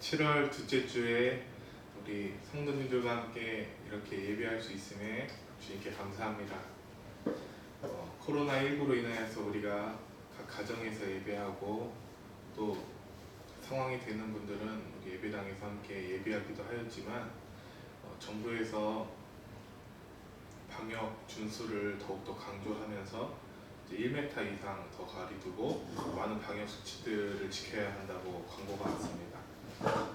7월 둘째 주에 우리 성도님들과 함께 이렇게 예배할 수 있음에 주님께 감사합니다. 코로나19로 인하여서 우리가 각 가정에서 예배하고 또 상황이 되는 분들은 우리 예배당에서 함께 예배하기도 하였지만 정부에서 방역 준수를 더욱더 강조하면서 1m 이상 더 거리두고 많은 방역 수칙들을 지켜야 한다고 광고가 왔습니다.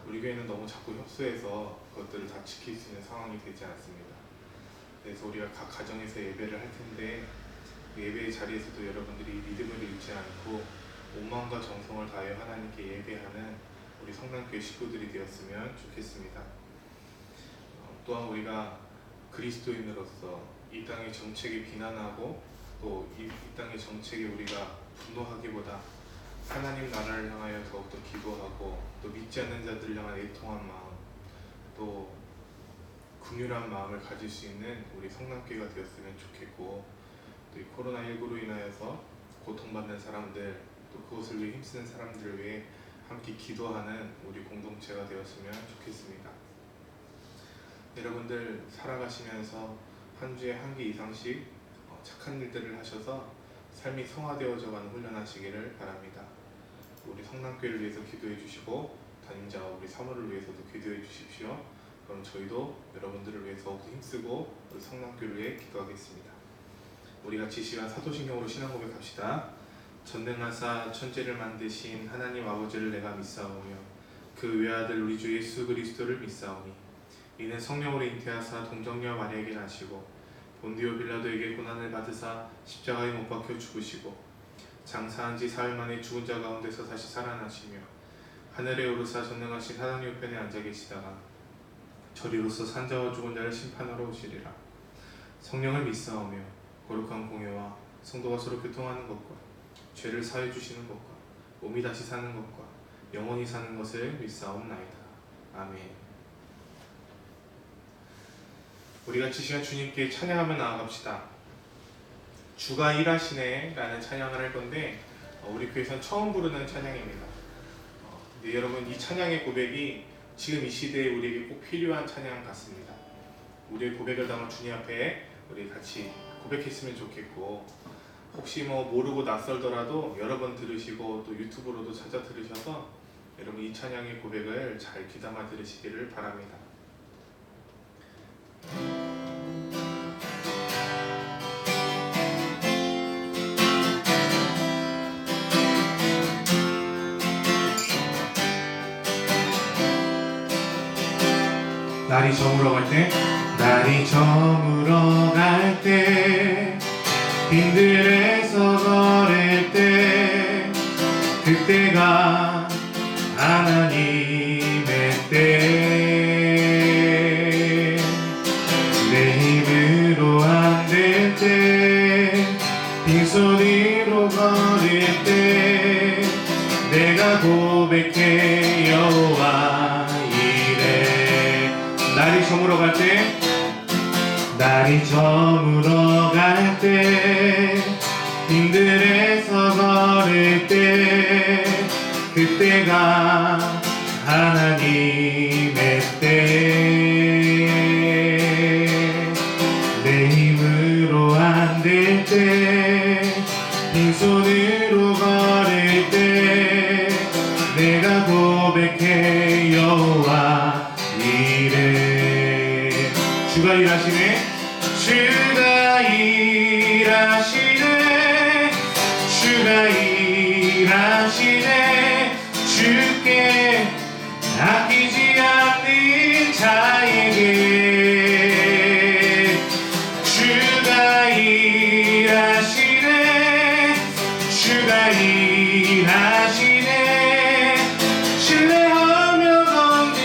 우리 교회는 너무 자꾸 협소해서 그것들을 다 지킬 수 있는 상황이 되지 않습니다. 그래서 우리가 각 가정에서 예배를 할 텐데 그 예배의 자리에서도 여러분들이 믿음을 잃지 않고 온 마음과 정성을 다하여 하나님께 예배하는 우리 성남교회 식구들이 되었으면 좋겠습니다. 또한 우리가 그리스도인으로서 이 땅의 정책에 비난하고 또 이 땅의 정책에 우리가 분노하기보다 하나님 나라를 향하여 더욱더 기도하고 또 믿지 않는 자들을 향한 애통한 마음 또 긍휼한 마음을 가질 수 있는 우리 성남교회가 되었으면 좋겠고 또 이 코로나19로 인하여서 고통받는 사람들 또 그것을 위해 힘쓰는 사람들을 위해 함께 기도하는 우리 공동체가 되었으면 좋겠습니다. 여러분들 살아가시면서 한 주에 한 개 이상씩 착한 일들을 하셔서 삶이 성화되어져 가는 훈련하시기를 바랍니다. 우리 성남교회를 위해서 기도해 주시고 담임자와 우리 사모를 위해서도 기도해 주십시오. 그럼 저희도 여러분들을 위해서 힘쓰고 우리 성남교회를 위해 기도하겠습니다. 우리 같이 이 시간 사도신경으로 신앙 고백합시다. 전능하사 천지를 만드신 하나님 아버지를 내가 믿사오며 그 외아들 우리 주 예수 그리스도를 믿사오니 이는 성령으로 잉태하사 동정녀 마리아에게 나시고 본디오 빌라도에게 고난을 받으사 십자가에 못 박혀 죽으시고 장사한 지 사흘 만에 죽은 자 가운데서 다시 살아나시며 하늘에 오르사 전능하신 하나님 우편에 앉아 계시다가 저리로서 산자와 죽은 자를 심판하러 오시리라. 성령을 믿사오며 거룩한 공예와 성도가 서로 교통하는 것과 죄를 사해 주시는 것과 몸이 다시 사는 것과 영원히 사는 것을 믿사옵나이다. 아멘. 우리 같이 시간 주님께 찬양하며 나아갑시다. 주가 일하시네 라는 찬양을 할 건데 우리 교회에서는 처음 부르는 찬양입니다. 근데 여러분 이 찬양의 고백이 지금 이 시대에 우리에게 꼭 필요한 찬양 같습니다. 우리의 고백을 담아 주님 앞에 우리 같이 고백했으면 좋겠고 혹시 모르고 낯설더라도 여러 번 들으시고 또 유튜브로도 찾아 들으셔서 여러분 이 찬양의 고백을 잘 귀담아 들으시기를 바랍니다. 날이 저물어 갈 때 날이 저물어 갈 때 빈들에서 걸을 때 그때가 하나님의 때 내 힘으로 안 될 때 빈손으로 걸을 때 내가 고백해 여호와 이래. 날이 저물어 갈 때 날이 저물어 갈 때 빈들에서 걸을 때 그때가 하나님의 때 내 힘으로 안 될 때 빈손으로 걸을 때 내가 고백해 여호와 이래. 주가 일하시네 주가 일하시네 주가 일하시네 주께 아끼지 않는 자에게 주가 일하시네 주가 일하시네 신뢰하며 걷는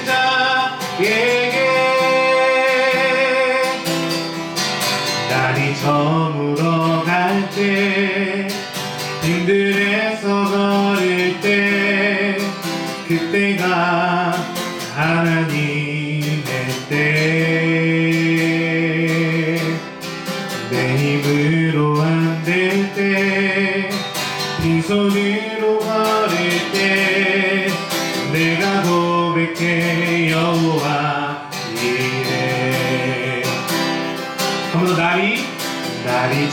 자에게 날이 저물어 갈 때 빈들에서 걸을 때 그때가 하나님의 때 내 힘으로 안 될 때 빈손으로 걸을 때 내가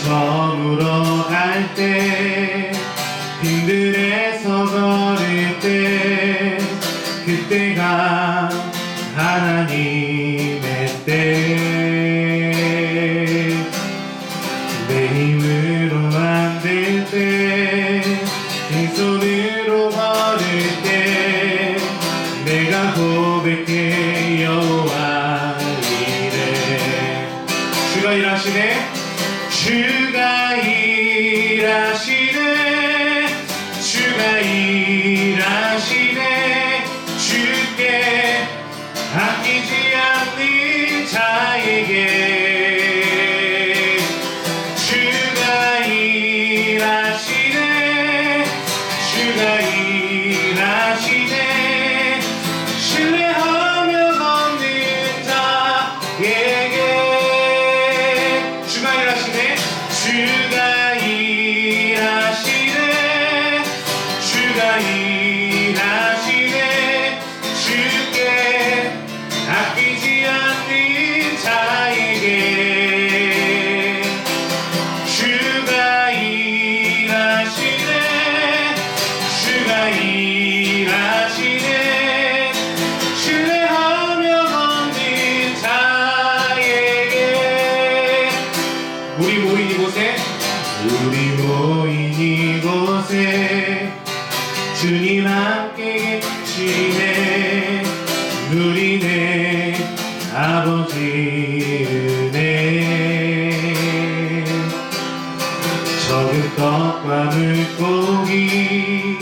저물어 갈 때 빈들에서 걸을 때 그때가 하나님의 때 내 힘으로 안 될 때 빈손으로 걸을 때 내가 고백해 여호와 이래 주가 일하시네 주가 일하시네 주가 일하시네 주께 아끼지 않는 자에게 주가 일하시네 주가 일하시네 신뢰하며 걷는 자에게 주가 일하시네 주가 일하시네 주가 일하시네 주께 아끼지 않는 자에게 주가 일하시네 주가 일하시네 신뢰하며 걷는 자에게 우리 모인 이곳에 주님 함께 계시네 누리네 아버지 은혜 적은 떡과 물고기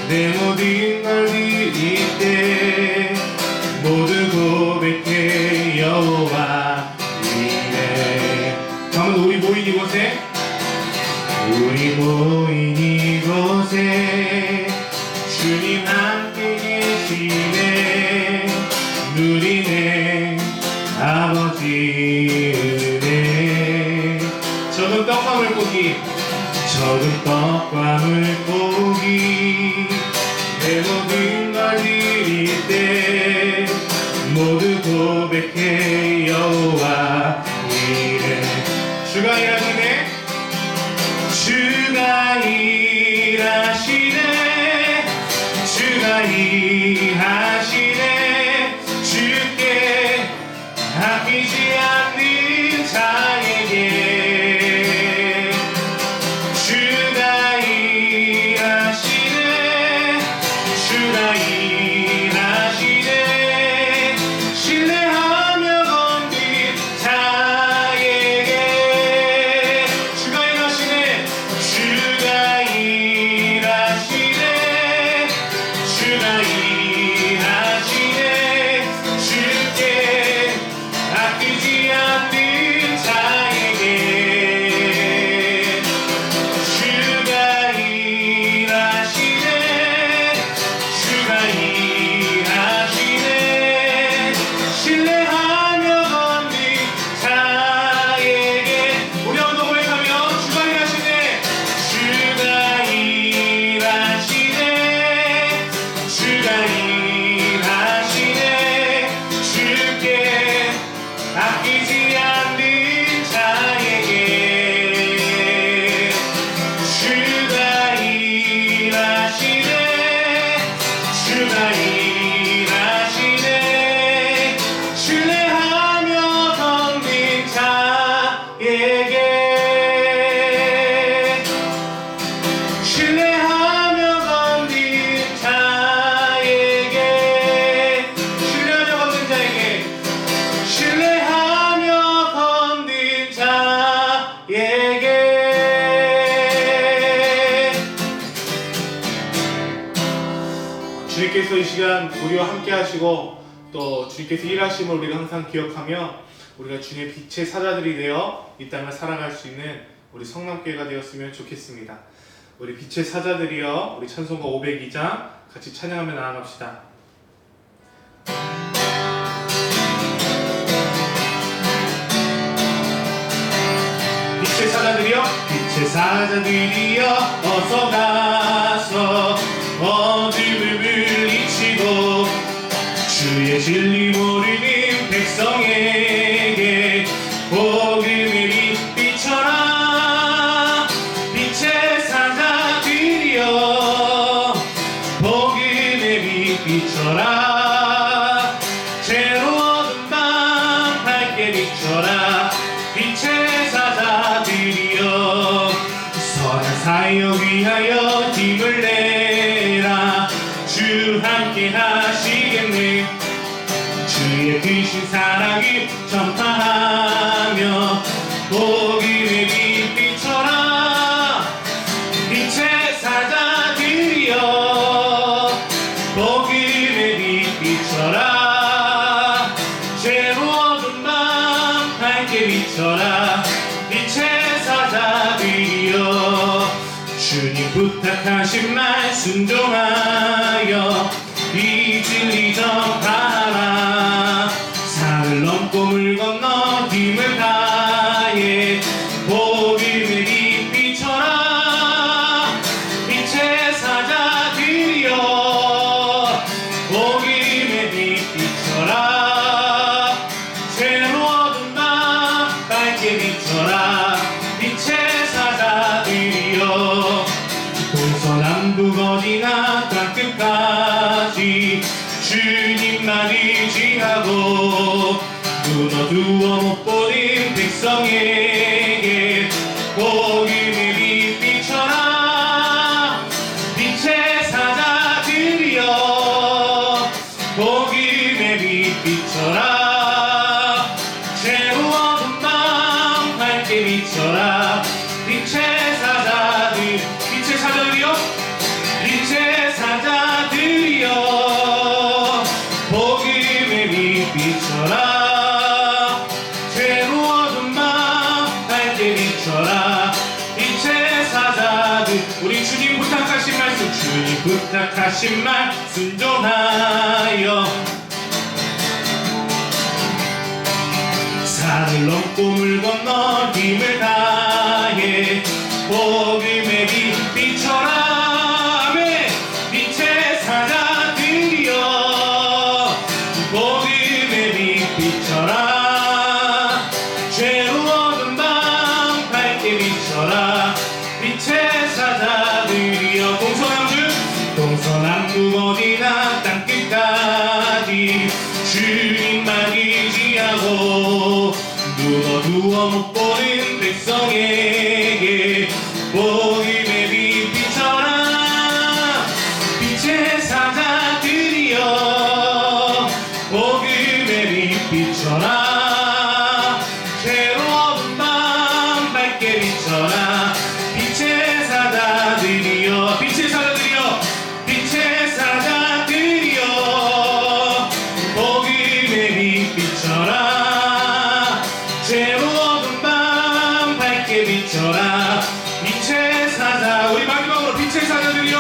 내 모든 걸 드릴 때 모두 고백해 여호와 이래 다음은 우리 모인 이곳에 주님 함께 계시네 누리네 아버지 은혜 적은 떡과 물고기 내 모든 걸 드릴 때 모두 고백해 여호와 이래 주가 일하시네 주가 일하시네 주가 일하시네 주께 아끼지 않는 자에게 주가 일하시네 주가 일하시네 신뢰하며 걷는 자에게 주가 일하시네 주가 일하시네 주가 일하시네 주께 아끼지 않는 자에게 주가 일하시네 주가 일하시네 신뢰하며 걷는 자에게 우리 한번 고백하며 주가 일하시네 주가 일하시네 주가 일하시네 주께 아끼지 않는 자에게 주가 일하시네 주가 일하시네 신뢰하며 걷는 자에게 신뢰하며 걷는 자에게 신뢰하며 걷는 자에게 신뢰하며 걷는 자에게 주님께서 이 시간 우리와 함께 하시고 또 주님께서 일하심을 우리가 항상 기억하며 우리가 주님의 빛의 사자들이 되어 이 땅을 살아갈 수 있는 우리 성남교회가 되었으면 좋겠습니다. 우리 빛의 사자들이여 우리 찬송가 502장 같이 찬양하며 나아갑시다. 빛의 사자들이여 어서 가서 어둠을 물리치고 주의 진리 모르는 백성에게 복음을 빛 비춰라 비춰라. 죄로 어두운 밤 밝게 비춰라. 빛의 사자들이여 선한 사역 위하여 힘을 내라. 주 함께 하시겠네. 주의 크신 사랑을 전파하며 복음의 빛 비춰라. 빛의 사자들이여 복음의 빛 비춰라. 죄로 어두운 밤 밝게 비춰라. 빛의 사자들이여 주님 부탁하신 말 순종하여 이 진리 전하라. 산을 넘고 물 건너 힘을 다해 복음의 빛 비춰라. 빛의 사자들이여 복음의 빛 비춰라. 죄로 어두운 밤 밝게 비춰라. 빛의 사자들이여 동서남북 어디나 땅끝까지 주님만 의지하고 눈 어두워 못 보는 백성에게 복음의 빛 비춰라. 빛의 사자들이여 복음의 빛 비춰라. 죄로 어두운 밤 밝게 비춰라. 빛의 사자들이여 빛의 사자들이여 복음의 빛 비춰라. 죄로 어두운 밤 밝게 비춰라. 빛의 사자들 우리 주님 부탁하신 말씀 주님 부탁하신 말 순종하여 산을 넘고 물 건너 힘을 다해 복음의 빛 비춰라. 아멘. 빛의 사자들이여 복음의 빛 비춰라. 죄로 어두운 밤 밝게 비춰라. 빛의 사자들이여 동서남북 어디나 땅끝까지 주님만 의지하고 눈 어두워 못 보는 백성에게 복음의 빛 비춰라. 빛의 사자들이여 복음의 빛 비춰라. 죄로 어두운 밤 밝게 비춰라. 빛의 사자들이여 빛의 사자들이여 빛의 사자들이여 복음의 빛 비춰라. 죄로 어두운 밤 밝게 비춰라. 빛의 사자 우리 마지막으로 빛의 사자들이여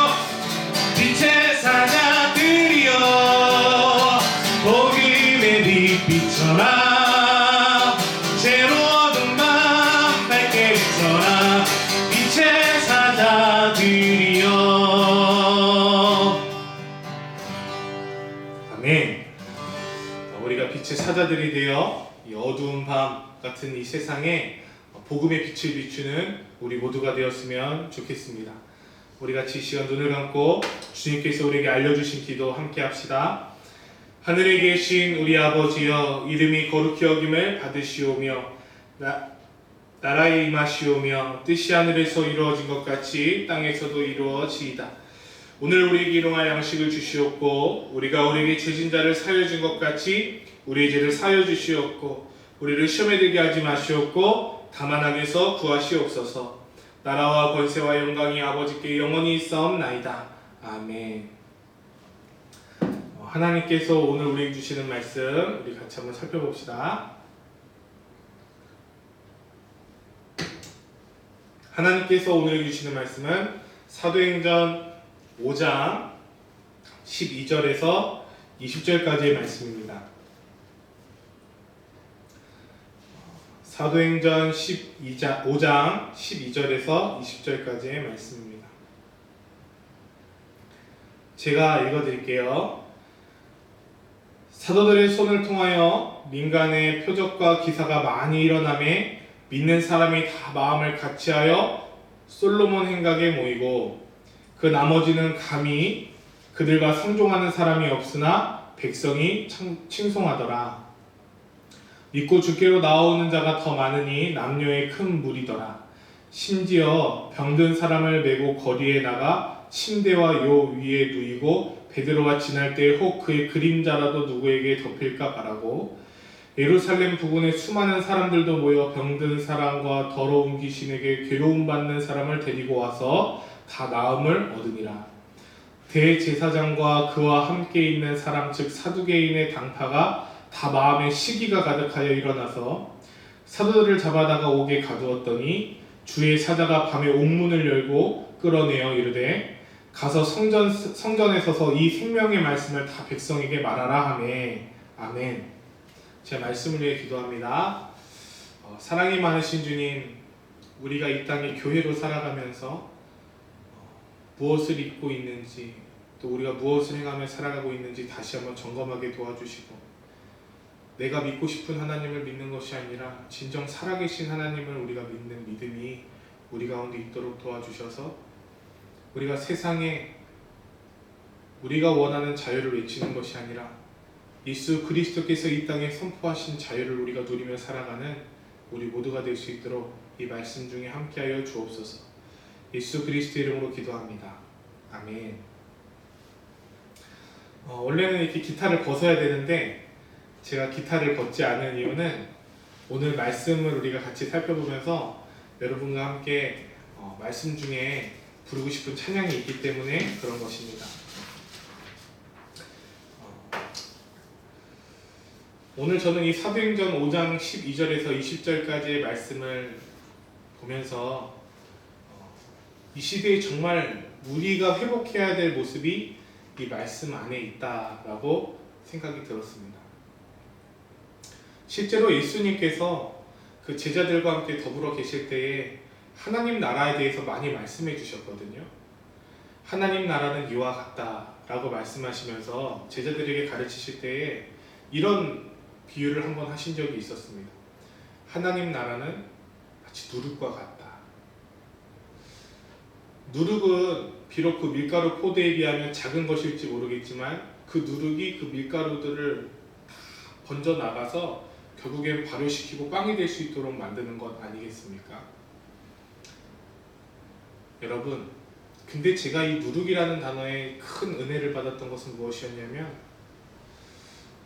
빛의 사자들이여 복음의 빛 비춰라. 죄로 어두운 밤 밝게 비춰라. 빛의 사자들이여. 아멘. 우리가 빛의 사자들이 되어 이 어두운 밤 같은 이 세상에 복음의 빛을 비추는 우리 모두가 되었으면 좋겠습니다. 우리 같이 이 시간 눈을 감고 주님께서 우리에게 알려주신 기도 함께 합시다. 하늘에 계신 우리 아버지여 이름이 거룩히 여김을 받으시오며 나라에 임하시오며 뜻이 하늘에서 이루어진 것 같이 땅에서도 이루어지이다. 오늘 우리에게 일용할 양식을 주시옵고 우리가 우리에게 죄진 자를 사하여 준 것 같이 우리의 죄를 사하여 주시옵고 우리를 시험에 들게 하지 마시옵고 다만 악에서 구하시옵소서. 나라와 권세와 영광이 아버지께 영원히 있사옵나이다. 아멘. 하나님께서 오늘 우리에게 주시는 말씀 우리 같이 한번 살펴봅시다. 하나님께서 오늘 주시는 말씀은 사도행전 5장 12절에서 20절까지의 말씀입니다. 사도행전 5장 12절에서 20절까지의 말씀입니다. 제가 읽어드릴게요. 사도들의 손을 통하여 민간의 표적과 기사가 많이 일어나매 믿는 사람이 다 마음을 같이하여 솔로몬 행각에 모이고 그 나머지는 감히 그들과 상종하는 사람이 없으나 백성이 칭송하더라. 믿고 주께로 나오는 자가 더 많으니 남녀의 큰 무리더라. 심지어 병든 사람을 메고 거리에 나가 침대와 요 위에 누이고 베드로가 지날 때 혹 그의 그림자라도 누구에게 덮일까 바라고 예루살렘 부근에 수많은 사람들도 모여 병든 사람과 더러운 귀신에게 괴로움받는 사람을 데리고 와서 다 나음을 얻으니라. 대제사장과 그와 함께 있는 사람 즉 사두개인의 당파가 다 마음에 시기가 가득하여 일어나서 사도들을 잡아다가 옥에 가두었더니 주의 사자가 밤에 옥문을 열고 끌어내어 이르되 가서 성전에 서서 이 생명의 말씀을 다 백성에게 말하라 하매. 아멘. 제 말씀을 위해 기도합니다. 사랑이 많으신 주님, 우리가 이 땅에 교회로 살아가면서 무엇을 입고 있는지 또 우리가 무엇을 행하며 살아가고 있는지 다시 한번 점검하게 도와주시고 내가 믿고 싶은 하나님을 믿는 것이 아니라 진정 살아계신 하나님을 우리가 믿는 믿음이 우리 가운데 있도록 도와주셔서 우리가 세상에 우리가 원하는 자유를 외치는 것이 아니라 예수 그리스도께서 이 땅에 선포하신 자유를 우리가 누리며 살아가는 우리 모두가 될 수 있도록 이 말씀 중에 함께하여 주옵소서. 예수 그리스도 이름으로 기도합니다. 아멘. 원래는 이렇게 기타를 벗어야 되는데 제가 기타를 벗지 않은 이유는 오늘 말씀을 우리가 같이 살펴보면서 여러분과 함께 말씀 중에 부르고 싶은 찬양이 있기 때문에 그런 것입니다. 오늘 저는 이 사도행전 5장 12절에서 20절까지의 말씀을 보면서 이 시대에 정말 우리가 회복해야 될 모습이 이 말씀 안에 있다라고 생각이 들었습니다. 실제로 예수님께서 그 제자들과 함께 더불어 계실 때에 하나님 나라에 대해서 많이 말씀해 주셨거든요. 하나님 나라는 이와 같다라고 말씀하시면서 제자들에게 가르치실 때에 이런 비유를 한번 하신 적이 있었습니다. 하나님 나라는 마치 누룩과 같다. 누룩은 비록 그 밀가루 포대에 비하면 작은 것일지 모르겠지만 그 누룩이 그 밀가루들을 다 번져 나가서 결국엔 발효시키고 빵이 될 수 있도록 만드는 것 아니겠습니까? 여러분, 근데 제가 이 누룩이라는 단어에 큰 은혜를 받았던 것은 무엇이었냐면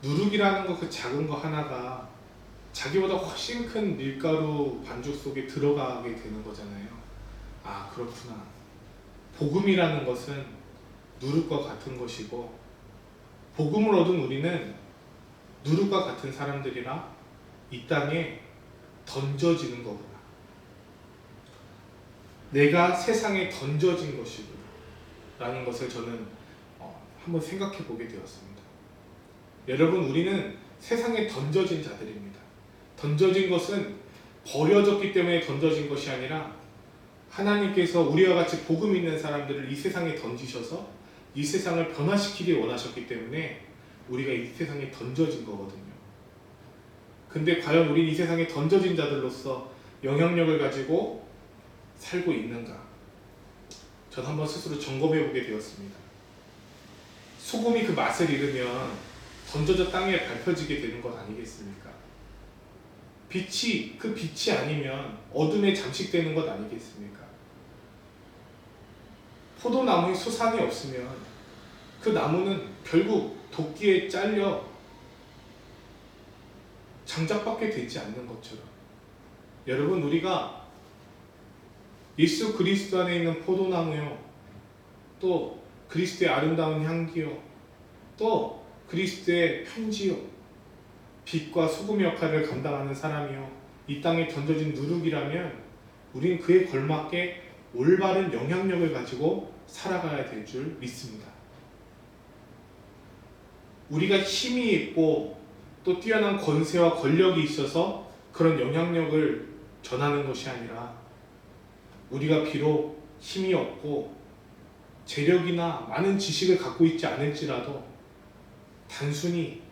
누룩이라는 거 그 작은 거 하나가 자기보다 훨씬 큰 밀가루 반죽 속에 들어가게 되는 거잖아요. 아, 그렇구나. 복음이라는 것은 누룩과 같은 것이고 복음을 얻은 우리는 누룩과 같은 사람들이라 이 땅에 던져지는 거구나. 내가 세상에 던져진 것이구나 라는 것을 저는 한번 생각해 보게 되었습니다. 여러분, 우리는 세상에 던져진 자들입니다. 던져진 것은 버려졌기 때문에 던져진 것이 아니라 하나님께서 우리와 같이 복음 있는 사람들을 이 세상에 던지셔서 이 세상을 변화시키길 원하셨기 때문에 우리가 이 세상에 던져진 거거든요. 근데 과연 우리 이 세상에 던져진 자들로서 영향력을 가지고 살고 있는가? 전 한번 스스로 점검해 보게 되었습니다. 소금이 그 맛을 잃으면 던져져 땅에 밟혀지게 되는 것 아니겠습니까? 빛이 그 빛이 아니면 어둠에 잠식되는 것 아니겠습니까? 포도나무에 수산이 없으면 그 나무는 결국 도끼에 잘려 장작밖에 되지 않는 것처럼 여러분, 우리가 예수 그리스도 안에 있는 포도나무요, 또 그리스도의 아름다운 향기요, 또 그리스도의 편지요, 빛과 소금의 역할을 감당하는 사람이요, 이 땅에 던져진 누룩이라면 우린 그에 걸맞게 올바른 영향력을 가지고 살아가야 될 줄 믿습니다. 우리가 힘이 있고 또 뛰어난 권세와 권력이 있어서 그런 영향력을 전하는 것이 아니라 우리가 비록 힘이 없고 재력이나 많은 지식을 갖고 있지 않을지라도 단순히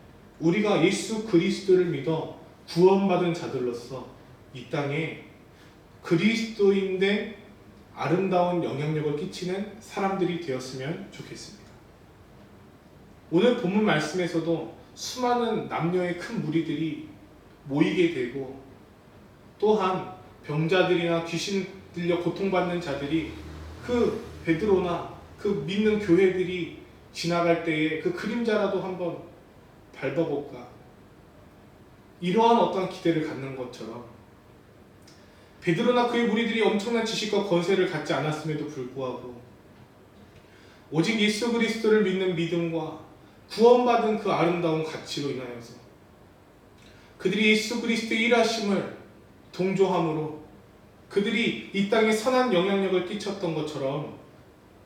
우리가 예수 그리스도를 믿어 구원받은 자들로서 이 땅에 그리스도인된 아름다운 영향력을 끼치는 사람들이 되었으면 좋겠습니다. 오늘 본문 말씀에서도 수많은 남녀의 큰 무리들이 모이게 되고, 또한 병자들이나 귀신 들려 고통받는 자들이 그 베드로나 그 믿는 교회들이 지나갈 때에 그 그림자라도 한번 밟아볼까, 이러한 어떤 기대를 갖는 것처럼 베드로나 그의 무리들이 엄청난 지식과 권세를 갖지 않았음에도 불구하고 오직 예수 그리스도를 믿는 믿음과 구원받은 그 아름다운 가치로 인하여서 그들이 예수 그리스도의 일하심을 동조함으로 그들이 이 땅에 선한 영향력을 끼쳤던 것처럼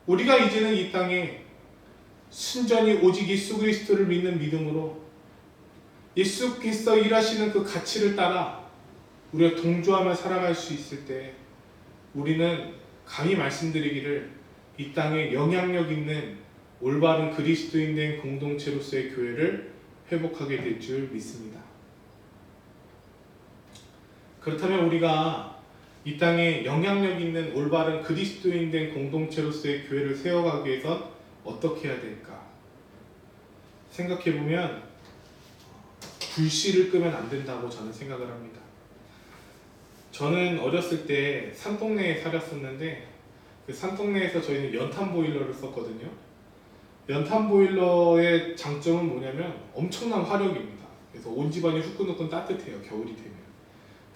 우리가 이제는 이 땅에 순전히 오직 예수 그리스도를 믿는 믿음으로 예수께서 일하시는 그 가치를 따라 우리가 동조하며 살아갈 수 있을 때 우리는 감히 말씀드리기를 이 땅에 영향력 있는 올바른 그리스도인된 공동체로서의 교회를 회복하게 될 줄 믿습니다. 그렇다면 우리가 이 땅에 영향력 있는 올바른 그리스도인된 공동체로서의 교회를 세워가기 위해선 어떻게 해야 될까? 생각해보면 불씨를 끄면 안 된다고 저는 생각을 합니다. 저는 어렸을 때 산동네에 살았었는데 그 산동네에서 저희는 연탄 보일러를 썼거든요. 연탄 보일러의 장점은 뭐냐면 엄청난 화력입니다. 그래서 온 집안이 후끈후끈 따뜻해요, 겨울이 되면.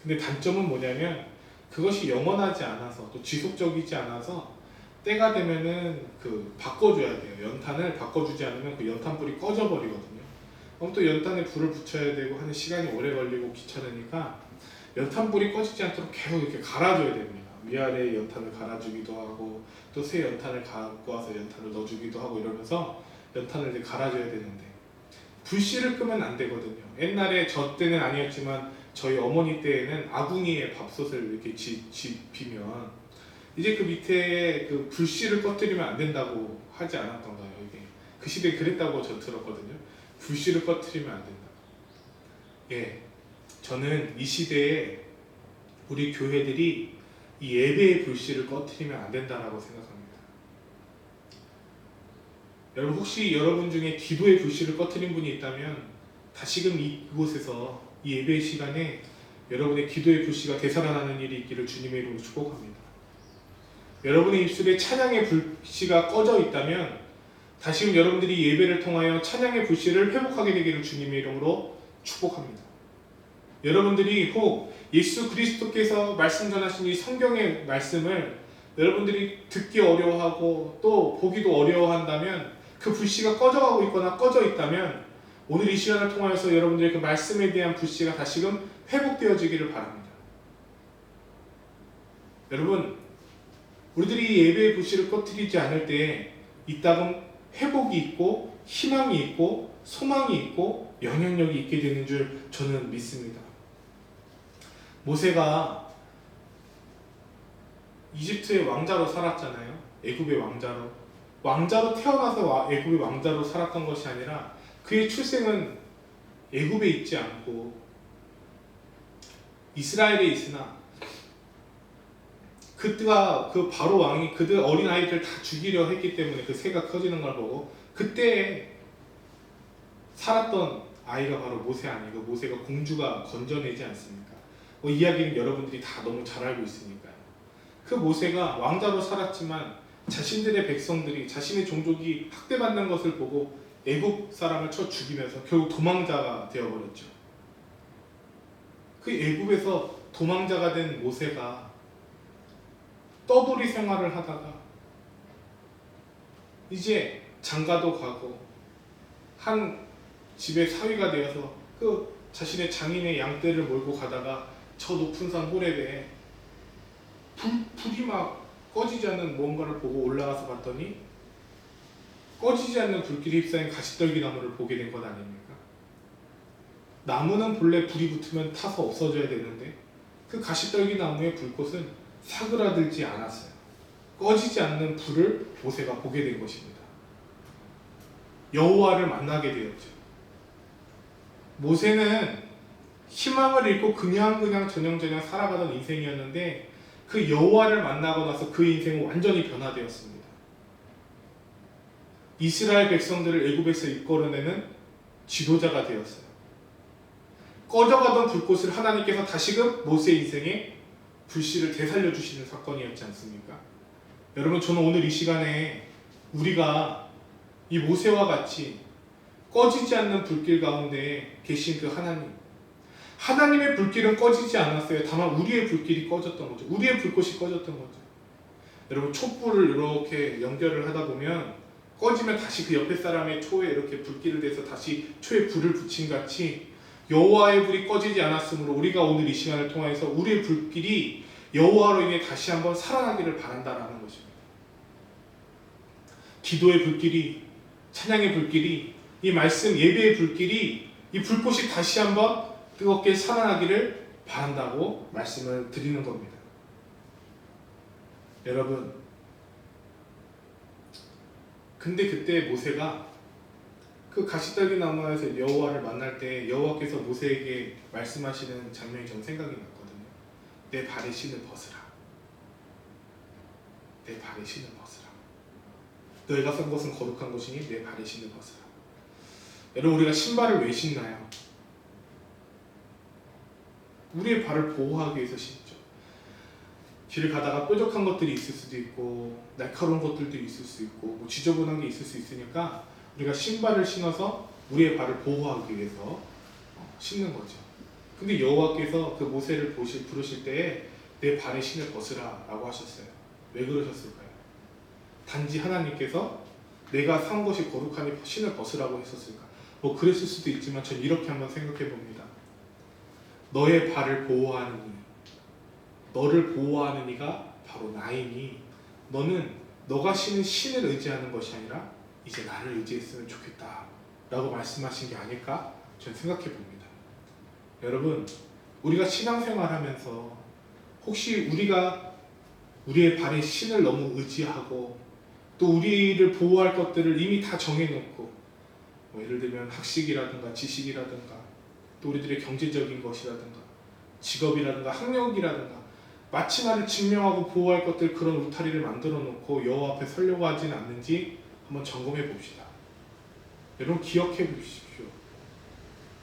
근데 단점은 뭐냐면 그것이 영원하지 않아서 또 지속적이지 않아서 때가 되면은 그 바꿔줘야 돼요. 연탄을 바꿔주지 않으면 그 연탄불이 꺼져버리거든요. 그럼 또 연탄에 불을 붙여야 되고 하는 시간이 오래 걸리고 귀찮으니까 연탄불이 꺼지지 않도록 계속 이렇게 갈아줘야 됩니다. 위아래에 연탄을 갈아주기도 하고 또 새 연탄을 갖고 와서 연탄을 넣어주기도 하고 이러면서 연탄을 이제 갈아줘야 되는데 불씨를 끄면 안 되거든요. 옛날에 저 때는 아니었지만 저희 어머니 때에는 아궁이에 밥솥을 이렇게 집히면 이제 그 밑에 그 불씨를 꺼뜨리면 안 된다고 하지 않았던가요? 이게 그 시대에 그랬다고 저 들었거든요. 불씨를 꺼뜨리면 안 된다. 예, 저는 이 시대에 우리 교회들이 이 예배의 불씨를 꺼뜨리면 안 된다라고 생각합니다. 여러분, 혹시 여러분 중에 기도의 불씨를 꺼뜨린 분이 있다면 다시금 이곳에서 이 예배 시간에 여러분의 기도의 불씨가 되살아나는 일이 있기를 주님의 이름으로 축복합니다. 여러분의 입술에 찬양의 불씨가 꺼져 있다면 다시금 여러분들이 예배를 통하여 찬양의 불씨를 회복하게 되기를 주님의 이름으로 축복합니다. 여러분들이 혹 예수 그리스도께서 말씀 전하신 이 성경의 말씀을 여러분들이 듣기 어려워하고 또 보기도 어려워한다면 그 불씨가 꺼져가고 있거나 꺼져 있다면 오늘 이 시간을 통하여서 여러분들의 그 말씀에 대한 불씨가 다시금 회복되어지기를 바랍니다. 여러분, 우리들이 예배의 불씨를 꺼뜨리지 않을 때 이따금 회복이 있고 희망이 있고 소망이 있고 영향력이 있게 되는 줄 저는 믿습니다. 모세가 이집트의 왕자로 살았잖아요. 애굽의 왕자로 태어나서 애굽의 왕자로 살았던 것이 아니라 그의 출생은 애굽에 있지 않고 이스라엘에 있으나 그때가 그 바로 왕이 그들 어린 아이들 다 죽이려 했기 때문에 그 새가 커지는 걸 보고 그때 살았던 아이가 바로 모세 아니고 모세가 공주가 건져내지 않습니까? 이야기는 여러분들이 다 너무 잘 알고 있으니까요. 그 모세가 왕자로 살았지만 자신들의 백성들이 자신의 종족이 학대받는 것을 보고 애굽 사람을 쳐 죽이면서 결국 도망자가 되어버렸죠. 그 애굽에서 도망자가 된 모세가 떠돌이 생활을 하다가 이제 장가도 가고 한 집의 사위가 되어서 그 자신의 장인의 양떼를 몰고 가다가 저 높은 산 호렙에 불이 막 꺼지지 않는 뭔가를 보고 올라가서 봤더니 꺼지지 않는 불길이 휩싸인 가시떨기 나무를 보게 된 것 아닙니까? 나무는 본래 불이 붙으면 타서 없어져야 되는데 그 가시떨기 나무의 불꽃은 사그라들지 않았어요. 꺼지지 않는 불을 모세가 보게 된 것입니다. 여호와를 만나게 되었죠. 모세는 희망을 잃고 그냥 저냥저냥 살아가던 인생이었는데 그 여호와를 만나고 나서 그 인생은 완전히 변화되었습니다. 이스라엘 백성들을 애굽에서 이끌어내는 지도자가 되었어요. 꺼져가던 불꽃을 하나님께서 다시금 모세 인생에 불씨를 되살려 주시는 사건이었지 않습니까? 여러분, 저는 오늘 이 시간에 우리가 이 모세와 같이 꺼지지 않는 불길 가운데 계신 그 하나님의 불길은 꺼지지 않았어요. 다만 우리의 불길이 꺼졌던 거죠. 우리의 불꽃이 꺼졌던 거죠. 여러분, 촛불을 이렇게 연결을 하다 보면 꺼지면 다시 그 옆에 사람의 초에 이렇게 불길을 대서 다시 초에 불을 붙인 같이 여호와의 불이 꺼지지 않았으므로 우리가 오늘 이 시간을 통해서 우리의 불길이 여호와로 인해 다시 한번 살아나기를 바란다라는 것입니다. 기도의 불길이, 찬양의 불길이, 이 말씀 예배의 불길이, 이 불꽃이 다시 한번 뜨겁게 살아나기를 바란다고 말씀을 드리는 겁니다. 여러분, 근데 그때 모세가 그 가시떨기 나무에서 여호와를 만날 때 여호와께서 모세에게 말씀하시는 장면이 좀 생각이 났거든요. 내 발의 신을 벗으라. 내 발의 신을 벗으라. 너희가 선 것은 거룩한 것이니 내 발의 신을 벗으라. 여러분, 우리가 신발을 왜 신나요? 우리의 발을 보호하기 위해서 신죠. 길을 가다가 뾰족한 것들이 있을 수도 있고 날카로운 것들도 있을 수 있고 뭐 지저분한 게 있을 수 있으니까 우리가 신발을 신어서 우리의 발을 보호하기 위해서 신는 거죠. 근데 여호와께서 그 모세를 부르실 때에 내 발의 신을 벗으라 라고 하셨어요. 왜 그러셨을까요? 단지 하나님께서 내가 산 것이 거룩하니 신을 벗으라고 했었을까? 뭐 그랬을 수도 있지만 전 이렇게 한번 생각해 봅니다. 너의 발을 보호하는 이, 너를 보호하는 이가 바로 나이니 너는 너가 신은 신을 의지하는 것이 아니라 이제 나를 의지했으면 좋겠다 라고 말씀하신 게 아닐까 저는 생각해 봅니다. 여러분, 우리가 신앙생활 하면서 혹시 우리가 우리의 발에 신을 너무 의지하고 또 우리를 보호할 것들을 이미 다 정해놓고 뭐 예를 들면 학식이라든가 지식이라든가 또 우리들의 경제적인 것이라든가 직업이라든가 학력이라든가 마치 나를 증명하고 보호할 것들 그런 울타리를 만들어 놓고 여호와 앞에 서려고 하진 않는지 한번 점검해 봅시다. 여러분, 기억해 보십시오.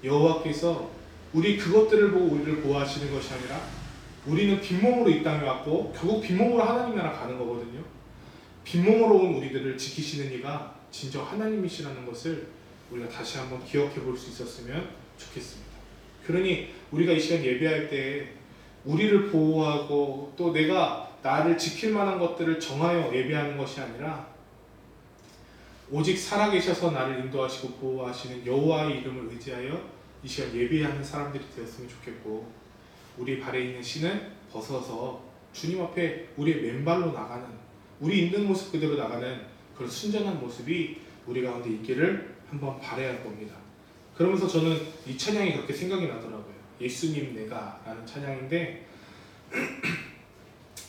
여호와께서 우리 그것들을 보고 우리를 보호하시는 것이 아니라 우리는 빈몸으로 이 땅에 왔고 결국 빈몸으로 하나님 나라 가는 거거든요. 빈몸으로 온 우리들을 지키시는 이가 진정 하나님이시라는 것을 우리가 다시 한번 기억해 볼 수 있었으면 좋겠습니다. 그러니 우리가 이 시간 예배할 때 우리를 보호하고 또 내가 나를 지킬 만한 것들을 정하여 예배하는 것이 아니라 오직 살아계셔서 나를 인도하시고 보호하시는 여호와의 이름을 의지하여 이 시간 예배하는 사람들이 되었으면 좋겠고 우리 발에 있는 신을 벗어서 주님 앞에 우리의 맨발로 나가는 우리 있는 모습 그대로 나가는 그런 순전한 모습이 우리 가운데 있기를 한번 바라야 할 겁니다. 그러면서 저는 이 찬양이 그렇게 생각이 나더라고요. 예수님 내가 라는 찬양인데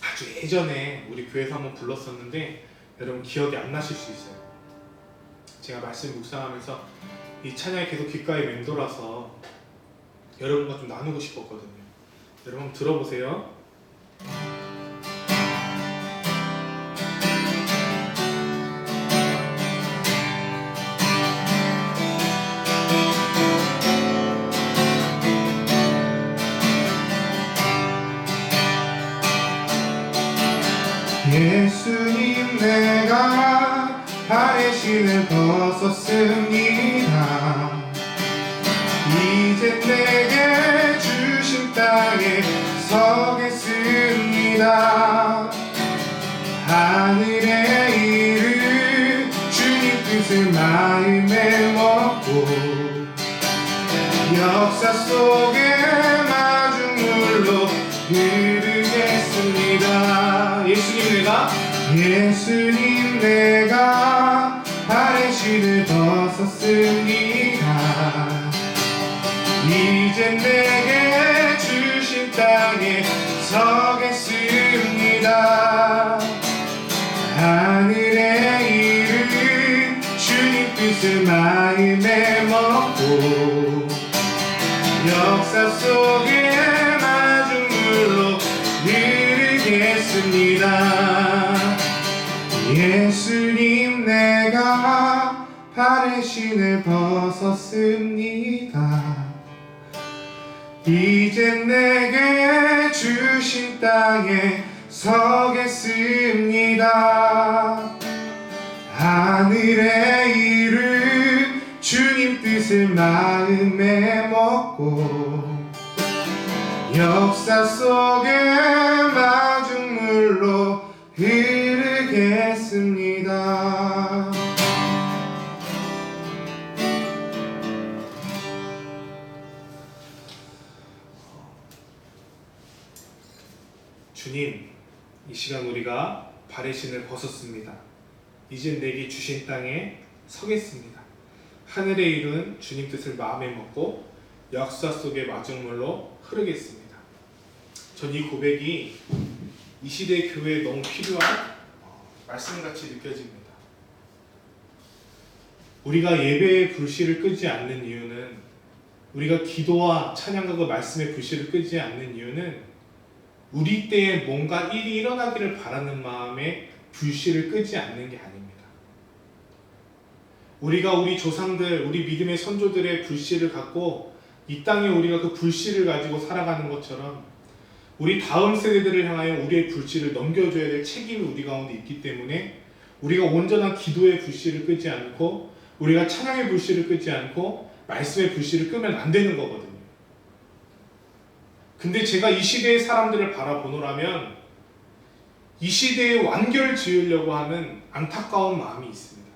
아주 예전에 우리 교회에서 한번 불렀었는데 여러분 기억이 안 나실 수 있어요. 제가 말씀 묵상하면서 이 찬양이 계속 귓가에 맴돌아서 여러분과 좀 나누고 싶었거든요. 여러분 한번 들어보세요. 예수님 내가 발의 신을 벗었습니다. 이제 내게 주신 땅에 서겠습니다. 하늘에 이른 주님 뜻을 마음에 먹고 역사 속에 마중물로 흐르겠습니다. 예수님 내가 발의 신을 벗었습니다. 이제 내게 주신 땅에 서겠습니다. 하늘에 이른 주님 뜻을 마음에 먹고 역사 속에 마중물로 흐르겠습니다. 예수님 내가 발의 신을 벗었습니다. 이젠 내게 주신 땅에 서겠습니다. 하늘에 이른 주님 뜻을 마음에 먹고 역사 속의 마중물로 흐르겠습니다. 주님, 이 시간 우리가 발의 신을 벗었습니다. 이젠 내게 주신 땅에 서겠습니다. 하늘에 이룬 주님 뜻을 마음에 먹고 역사 속의 마중물로 흐르겠습니다. 전 이 고백이 이 시대 교회에 너무 필요한 말씀같이 느껴집니다. 우리가 예배의 불씨를 끄지 않는 이유는, 우리가 기도와 찬양과 말씀의 불씨를 끄지 않는 이유는 우리 때에 뭔가 일이 일어나기를 바라는 마음에 불씨를 끄지 않는 게 아닙니다. 우리가 우리 조상들, 우리 믿음의 선조들의 불씨를 갖고 이 땅에 우리가 그 불씨를 가지고 살아가는 것처럼 우리 다음 세대들을 향하여 우리의 불씨를 넘겨줘야 될 책임이 우리 가운데 있기 때문에 우리가 온전한 기도의 불씨를 끄지 않고, 우리가 찬양의 불씨를 끄지 않고 말씀의 불씨를 끄면 안 되는 거거든요. 근데 제가 이 시대의 사람들을 바라보노라면 이 시대에 완결 지으려고 하는 안타까운 마음이 있습니다.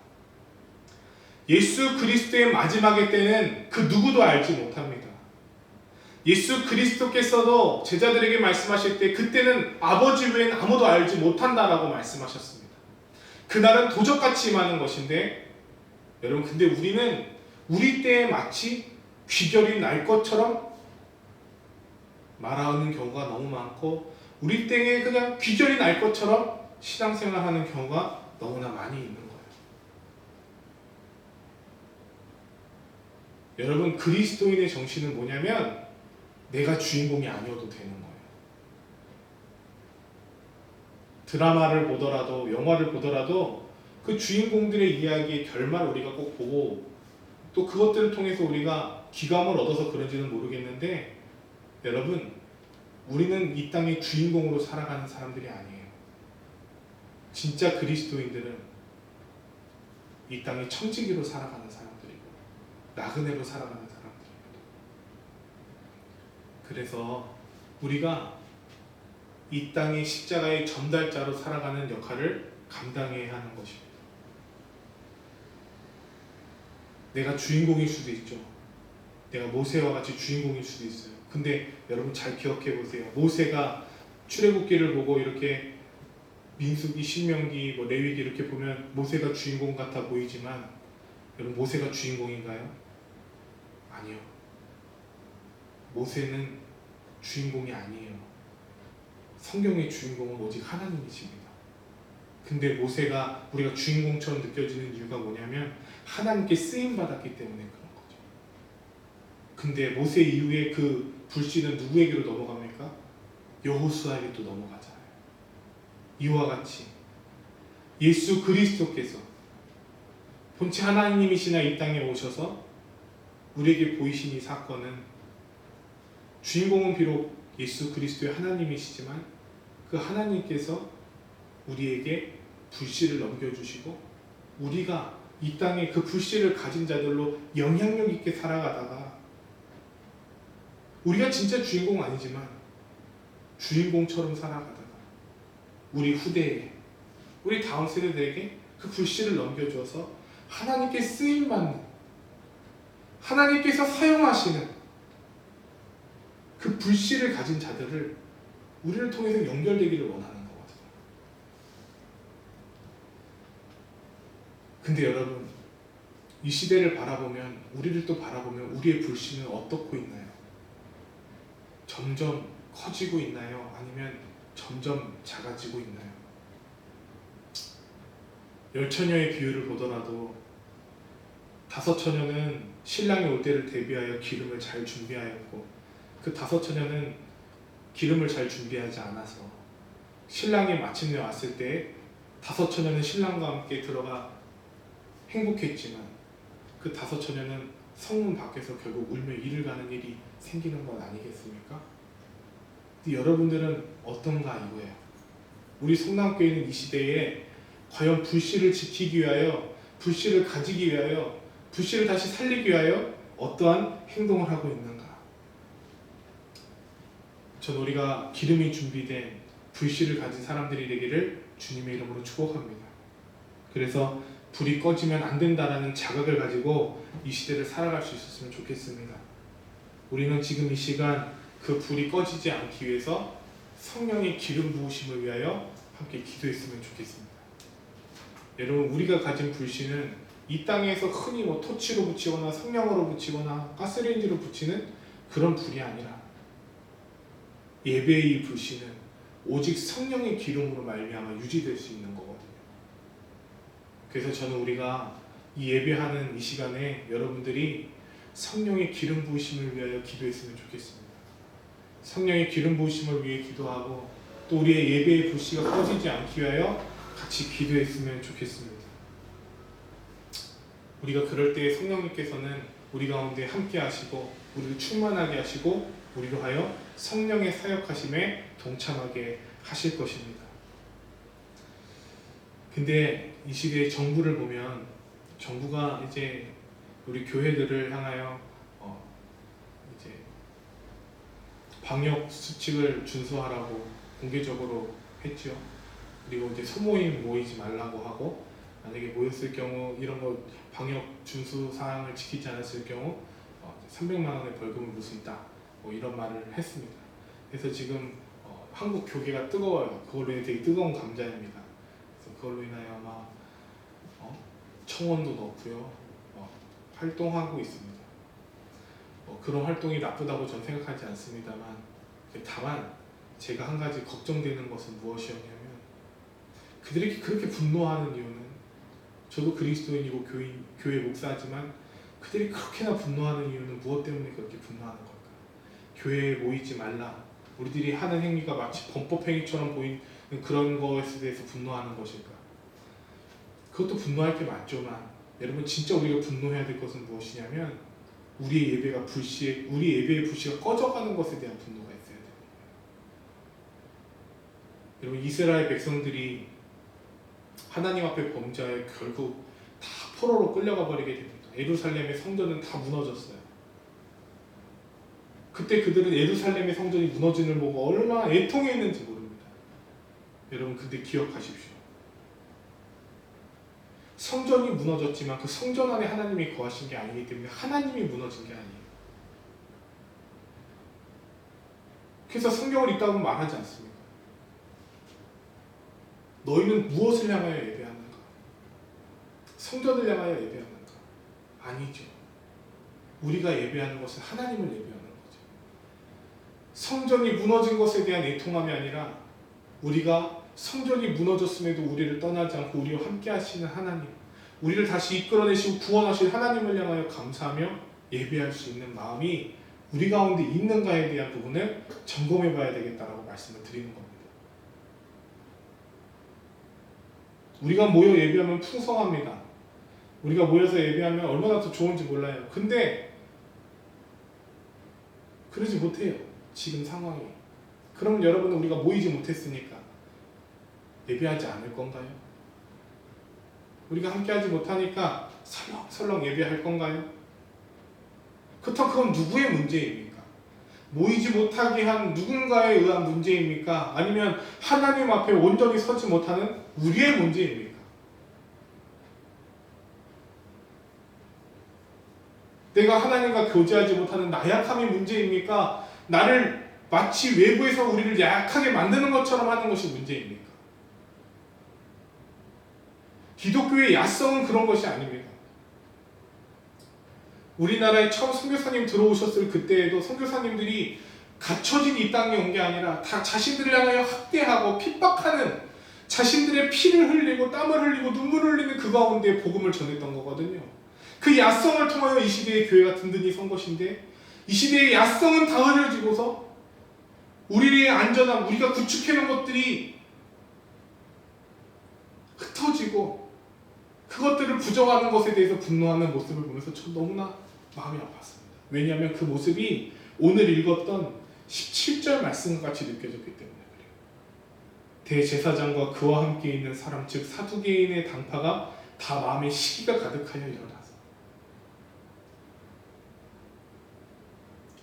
예수 그리스도의 마지막의 때는 그 누구도 알지 못합니다. 예수 그리스도께서도 제자들에게 말씀하실 때 그때는 아버지 외엔 아무도 알지 못한다라고 말씀하셨습니다. 그날은 도적같이 임하는 것인데, 여러분, 근데 우리는 우리 때에 마치 귀결이 날 것처럼 말하는 경우가 너무 많고, 우리 때에 그냥 귀결이 날 것처럼 신앙생활하는 경우가 너무나 많이 있는 거예요. 여러분, 그리스도인의 정신은 뭐냐면 내가 주인공이 아니어도 되는 거예요. 드라마를 보더라도, 영화를 보더라도 그 주인공들의 이야기의 결말을 우리가 꼭 보고, 또 그것들을 통해서 우리가 귀감을 얻어서 그런지는 모르겠는데, 여러분, 우리는 이 땅의 주인공으로 살아가는 사람들이 아니에요. 진짜 그리스도인들은 이 땅의 청지기로 살아가는 사람들이고 나그네로 살아가는 사람들입니다. 그래서 우리가 이 땅의 십자가의 전달자로 살아가는 역할을 감당해야 하는 것입니다. 내가 주인공일 수도 있죠. 내가 모세와 같이 주인공일 수도 있어요. 근데 여러분 잘 기억해 보세요. 모세가 출애굽기를 보고 이렇게 민수기, 신명기, 레위기 이렇게 보면 모세가 주인공 같아 보이지만, 여러분 모세가 주인공인가요? 아니요. 모세는 주인공이 아니에요. 성경의 주인공은 오직 하나님이십니다. 근데 모세가 우리가 주인공처럼 느껴지는 이유가 뭐냐면 하나님께 쓰임 받았기 때문에 그런 거죠. 근데 모세 이후에 그 불씨는 누구에게로 넘어갑니까? 여호수아에게 또 넘어가잖아요. 이와 같이 예수 그리스도께서 본체 하나님이시나 이 땅에 오셔서 우리에게 보이신 이 사건은, 주인공은 비록 예수 그리스도의 하나님이시지만 그 하나님께서 우리에게 불씨를 넘겨주시고 우리가 이 땅에 그 불씨를 가진 자들로 영향력 있게 살아가다가, 우리가 진짜 주인공 아니지만 주인공처럼 살아가다가 우리 후대에, 우리 다음 세대들에게 그 불씨를 넘겨줘서 하나님께 쓰임받는, 하나님께서 사용하시는 그 불씨를 가진 자들을 우리를 통해서 연결되기를 원하는 거거든요. 근데 여러분, 이 시대를 바라보면, 우리를 또 바라보면 우리의 불씨는 어떻고 있나요? 점점 커지고 있나요? 아니면 점점 작아지고 있나요? 열처녀의 비유를 보더라도 5처녀는 신랑이 올 때를 대비하여 기름을 잘 준비하였고, 그 5처녀는 기름을 잘 준비하지 않아서 신랑이 마침내 왔을 때 5처녀는 신랑과 함께 들어가 행복했지만 그 5 처녀는 성문 밖에서 결국 울며 이를 가는 일이 생기는 건 아니겠습니까? 근데 여러분들은 어떤가 이거예요. 우리 성남교회는 이 시대에 과연 불씨를 지키기 위하여, 불씨를 가지기 위하여, 불씨를 다시 살리기 위하여 어떠한 행동을 하고 있는가? 전 우리가 기름이 준비된 불씨를 가진 사람들이 되기를 주님의 이름으로 축복합니다. 그래서 불이 꺼지면 안 된다라는 자각을 가지고 이 시대를 살아갈 수 있었으면 좋겠습니다. 우리는 지금 이 시간 그 불이 꺼지지 않기 위해서 성령의 기름 부으심을 위하여 함께 기도했으면 좋겠습니다. 여러분, 우리가 가진 불씨는 이 땅에서 흔히 토치로 붙이거나 성령으로 붙이거나 가스레인지로 붙이는 그런 불이 아니라 예배의 이 불씨는 오직 성령의 기름으로 말미암아 유지될 수 있는 거거든요. 그래서 저는 우리가 이 예배하는 이 시간에 여러분들이 성령의 기름 부으심을 위하여 기도했으면 좋겠습니다. 성령의 기름 부으심을 위해 기도하고 또 우리의 예배의 불씨가 꺼지지 않기 위하여 같이 기도했으면 좋겠습니다. 우리가 그럴 때 성령님께서는 우리 가운데 함께 하시고 우리를 충만하게 하시고 우리로 하여 성령의 사역하심에 동참하게 하실 것입니다. 근데 이 시대의 정부를 보면 정부가 이제 우리 교회들을 향하여 이제 방역 수칙을 준수하라고 공개적으로 했죠. 그리고 이제 소모임 모이지 말라고 하고 만약에 모였을 경우 이런 거 방역 준수 사항을 지키지 않았을 경우 300만 원의 벌금을 물 수 있다. 이런 말을 했습니다. 그래서 지금 한국 교계가 뜨거워요. 그걸로 인해 되게 뜨거운 감자입니다. 그래서 그걸로 인하여 아마 청원도 넣고요. 활동하고 있습니다. 그런 활동이 나쁘다고 저는 생각하지 않습니다만 다만 제가 한 가지 걱정되는 것은 무엇이었냐면 그들이 그렇게 분노하는 이유는 저도 그리스도인이고 교회 목사지만 그들이 그렇게나 분노하는 이유는 무엇 때문에 그렇게 분노하는 걸까? 교회에 모이지 말라. 우리들이 하는 행위가 마치 범법행위처럼 보이는 그런 것에 대해서 분노하는 것일까? 그것도 분노할 게 맞지만 여러분 진짜 우리가 분노해야 될 것은 무엇이냐면 우리의 예배의 불씨가 꺼져가는 것에 대한 분노가 있어야 돼요. 여러분 이스라엘 백성들이 하나님 앞에 범죄하여 결국 다 포로로 끌려가 버리게 됩니다. 예루살렘의 성전은 다 무너졌어요. 그때 그들은 예루살렘의 성전이 무너지는 걸 보고 얼마나 애통했는지 모릅니다. 여러분 근데 기억하십시오. 성전이 무너졌지만 그 성전 안에 하나님이 거하신 게 아니기 때문에 하나님이 무너진 게 아니에요. 그래서 성경을 읽다 보면 말하지 않습니까? 너희는 무엇을 향하여 예배하는가? 성전을 향하여 예배하는가? 아니죠. 우리가 예배하는 것은 하나님을 예배하는 거죠. 성전이 무너진 것에 대한 애통함이 아니라 우리가 성전이 무너졌음에도 우리를 떠나지 않고 우리와 함께 하시는 하나님, 우리를 다시 이끌어내시고 구원하신 하나님을 향하여 감사하며 예배할 수 있는 마음이 우리 가운데 있는가에 대한 부분을 점검해 봐야 되겠다라고 말씀을 드리는 겁니다. 우리가 모여 예배하면 풍성합니다. 우리가 모여서 예배하면 얼마나 더 좋은지 몰라요. 근데 그러지 못해요. 지금 상황이. 그러면 여러분은 우리가 모이지 못했으니까 예배하지 않을 건가요? 우리가 함께하지 못하니까 설렁설렁 예배할 건가요? 그렇다면 그건 누구의 문제입니까? 모이지 못하게 한 누군가에 의한 문제입니까? 아니면 하나님 앞에 온전히 서지 못하는 우리의 문제입니까? 내가 하나님과 교제하지 못하는 나약함의 문제입니까? 나를 마치 외부에서 우리를 약하게 만드는 것처럼 하는 것이 문제입니까? 기독교의 야성은 그런 것이 아닙니다. 우리나라에 처음 선교사님 들어오셨을 그때에도 선교사님들이 갇혀진 이 땅에 온 게 아니라 다 자신들을 향하여 학대하고 핍박하는 자신들의 피를 흘리고 땀을 흘리고 눈물을 흘리는 그 가운데 복음을 전했던 거거든요. 그 야성을 통하여 이 시대의 교회가 든든히 선 것인데 이 시대의 야성은 다 흐려지고서 우리의 안전함, 우리가 구축해놓은 것들이 흩어지고 그것들을 부정하는 것에 대해서 분노하는 모습을 보면서 저 너무나 마음이 아팠습니다. 왜냐하면 그 모습이 오늘 읽었던 17절 말씀과 같이 느껴졌기 때문에 그래요. 대제사장과 그와 함께 있는 사람 즉 사두개인의 당파가 다 마음에 시기가 가득하여 일어나서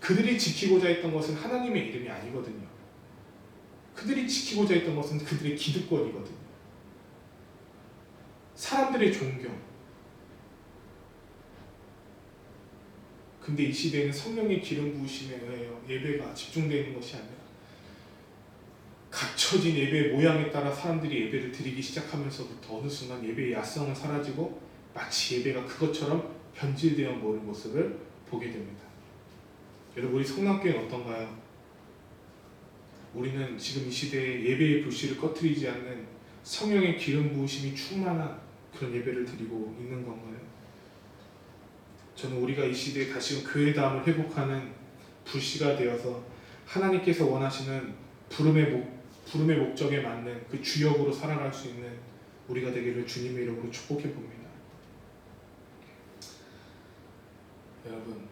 그들이 지키고자 했던 것은 하나님의 이름이 아니거든요. 그들이 지키고자 했던 것은 그들의 기득권이거든요. 사람들의 존경. 근데 이 시대에는 성령의 기름 부으심에 의하여 예배가 집중되는 것이 아니라 갖춰진 예배의 모양에 따라 사람들이 예배를 드리기 시작하면서부터 어느 순간 예배의 야성은 사라지고 마치 예배가 그것처럼 변질되어 버린 모습을 보게 됩니다. 여러분, 우리 성남교회는 어떤가요? 우리는 지금 이 시대에 예배의 불씨를 꺼트리지 않는 성령의 기름 부으심이 충만한 그런 예배를 드리고 있는 건가요? 저는 우리가 이 시대에 다시금 교회다움을 회복하는 불씨가 되어서 하나님께서 원하시는 부름의 목적에 맞는 그 주역으로 살아갈 수 있는 우리가 되기를 주님의 이름으로 축복해 봅니다. 여러분,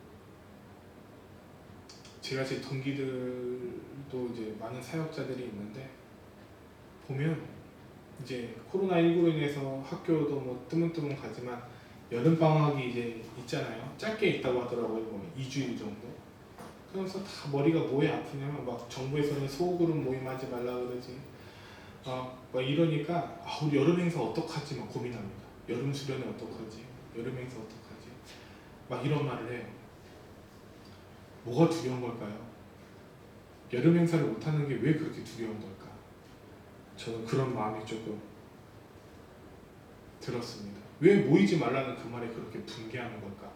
제가 제 동기들도 이제 많은 사역자들이 있는데 보면 이제 코로나19로 인해서 학교도 뭐 뜨문뜨문 가지만 여름방학이 이제 있잖아요. 짧게 있다고 하더라고요. 뭐 2주일 정도. 그러면서 다 머리가 뭐에 아프냐면 막 정부에서는 소그룹 모임하지 말라 그러지. 막 이러니까 우리 여름 행사 어떡하지 막 고민합니다. 여름 수련회 어떡하지? 여름 행사 어떡하지? 막 이런 말을 해요. 뭐가 두려운 걸까요? 여름 행사를 못하는 게 왜 그렇게 두려운 걸까? 저는 그런 마음이 조금 들었습니다. 왜 모이지 말라는 그 말에 그렇게 분개하는 걸까?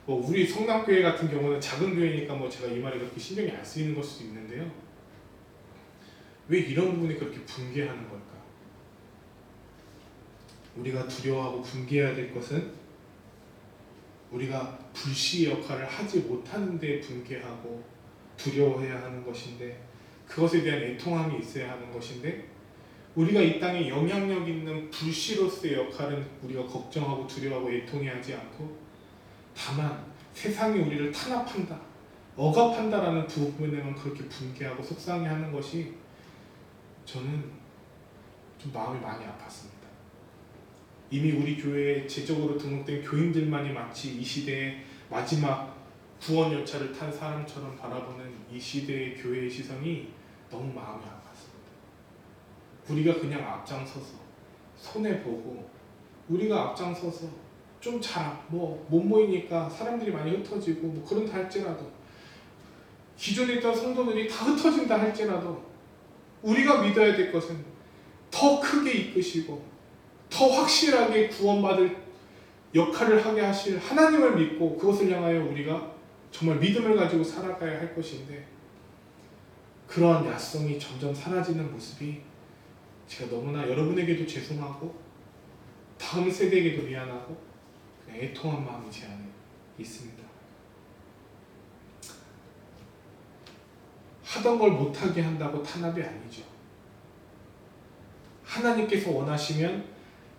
뭐 우리 성남교회 같은 경우는 작은 교회니까 뭐 제가 이 말에 그렇게 신경이 안 쓰이는 걸 수도 있는데요. 왜 이런 부분이 그렇게 분개하는 걸까? 우리가 두려워하고 분개해야 될 것은 우리가 불씨의 역할을 하지 못하는 데 분개하고 두려워해야 하는 것인데 그것에 대한 애통함이 있어야 하는 것인데 우리가 이 땅에 영향력 있는 불씨로서의 역할은 우리가 걱정하고 두려워하고 애통해하지 않고 다만 세상이 우리를 탄압한다, 억압한다라는 두 부분에만 그렇게 분개하고 속상해하는 것이 저는 좀 마음이 많이 아팠습니다. 이미 우리 교회에 제적으로 등록된 교인들만이 마치 이 시대의 마지막 구원 열차를 탄 사람처럼 바라보는 이 시대의 교회의 시선이 너무 마음이 아팠습니다. 우리가 그냥 앞장서서 손해보고 우리가 앞장서서 좀 잘 못 모이니까 사람들이 많이 흩어지고 뭐 그런다 할지라도 기존에 있던 성도들이 다 흩어진다 할지라도 우리가 믿어야 될 것은 더 크게 이끄시고 더 확실하게 구원받을 역할을 하게 하실 하나님을 믿고 그것을 향하여 우리가 정말 믿음을 가지고 살아가야 할 것인데 그러한 야성이 점점 사라지는 모습이 제가 너무나 여러분에게도 죄송하고 다음 세대에게도 미안하고 그냥 애통한 마음이 제 안에 있습니다. 하던 걸 못하게 한다고 탄압이 아니죠. 하나님께서 원하시면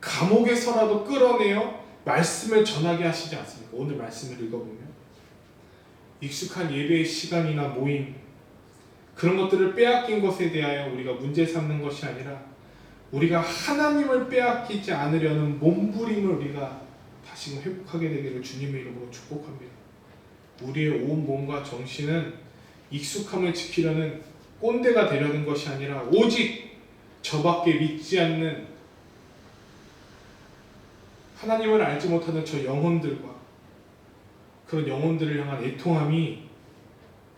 감옥에서라도 끌어내어 말씀을 전하게 하시지 않습니까? 오늘 말씀을 읽어보면 익숙한 예배의 시간이나 모임 그런 것들을 빼앗긴 것에 대하여 우리가 문제 삼는 것이 아니라 우리가 하나님을 빼앗기지 않으려는 몸부림을 우리가 다시금 회복하게 되기를 주님의 이름으로 축복합니다. 우리의 온 몸과 정신은 익숙함을 지키려는 꼰대가 되려는 것이 아니라 오직 저밖에 믿지 않는 하나님을 알지 못하는 저 영혼들과 그런 영혼들을 향한 애통함이